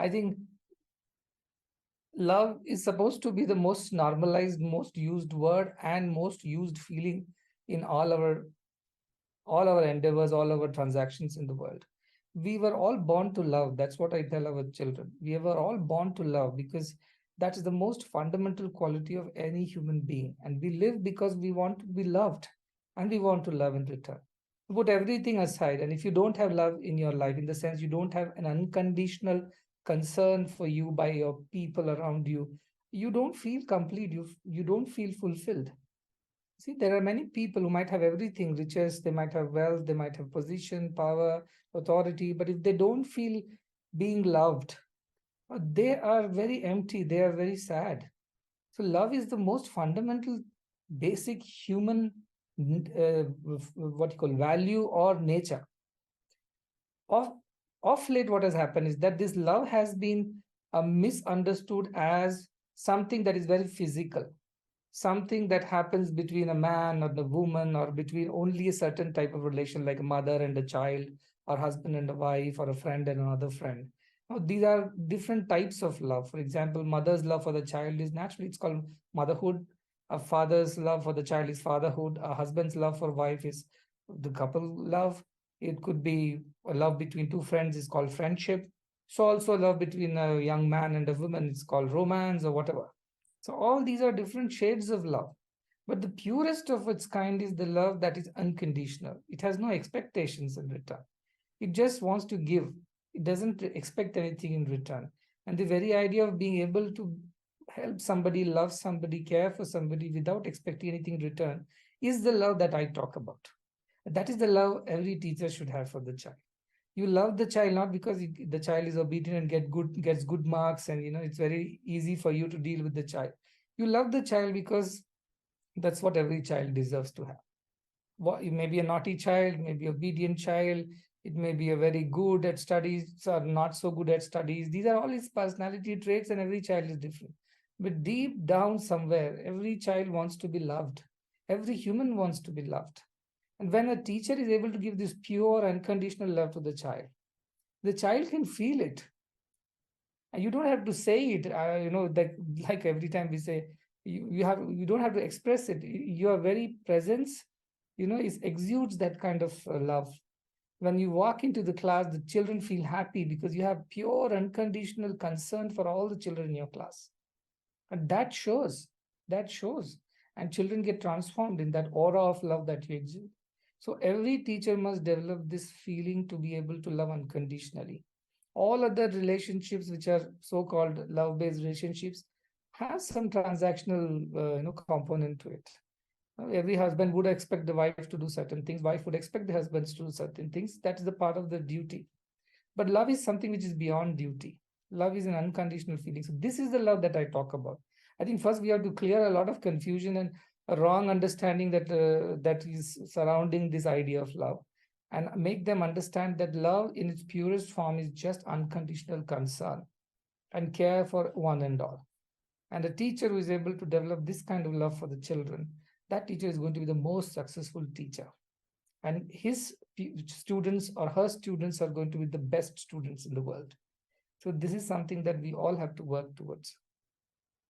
I think love is supposed to be the most normalized, most used word and most used feeling in all our endeavors, all our transactions in the world. We were all born to love. That's what I tell our children. We were all born to love because that is the most fundamental quality of any human being. And we live because we want to be loved and we want to love in return. Put everything aside. And if you don't have love in your life, in the sense you don't have an unconditional concern for you by your people around you, you don't feel complete. You don't feel fulfilled. See, there are many people who might have everything, riches, they might have wealth, they might have position, power, authority, but if they don't feel being loved, they are very empty, they are very sad. So love is the most fundamental, basic human, what you call value or nature. Of, of late, what has happened is that this love has been misunderstood as something that is very physical, something that happens between a man or the woman, or between only a certain type of relation, like a mother and a child, or husband and a wife, or a friend and another friend. Now, these are different types of love. For example, mother's love for the child is naturally, it's called motherhood. A father's love for the child is fatherhood. A husband's love for wife is the couple love. It could be a love between two friends is called friendship. So also love between a young man and a woman is called romance or whatever. So all these are different shades of love. But the purest of its kind is the love that is unconditional. It has no expectations in return. It just wants to give. It doesn't expect anything in return. And the very idea of being able to help somebody, love somebody, care for somebody without expecting anything in return is the love that I talk about. That is the love every teacher should have for the child. You love the child not because the child is obedient and gets good marks, and it's very easy for you to deal with the child. You love the child because that's what every child deserves to have. It may be a naughty child, maybe obedient child, it may be a very good at studies or not so good at studies. These are all his personality traits, and every child is different. But deep down somewhere, every child wants to be loved. Every human wants to be loved. And when a teacher is able to give this pure, unconditional love to the child can feel it. And you don't have to say it, that like every time we say, you don't have to express it. Your very presence, it exudes that kind of love. When you walk into the class, the children feel happy because you have pure, unconditional concern for all the children in your class. And that shows. And children get transformed in that aura of love that you exude. So every teacher must develop this feeling to be able to love unconditionally. All other relationships, which are so-called love-based relationships, have some transactional component to it. Every husband would expect the wife to do certain things. Wife would expect the husbands to do certain things. That is the part of the duty. But love is something which is beyond duty. Love is an unconditional feeling. So this is the love that I talk about. I think first we have to clear a lot of confusion and a wrong understanding that is surrounding this idea of love, and make them understand that love in its purest form is just unconditional concern and care for one and all. And a teacher who is able to develop this kind of love for the children, that teacher is going to be the most successful teacher. And his students or her students are going to be the best students in the world. So this is something that we all have to work towards.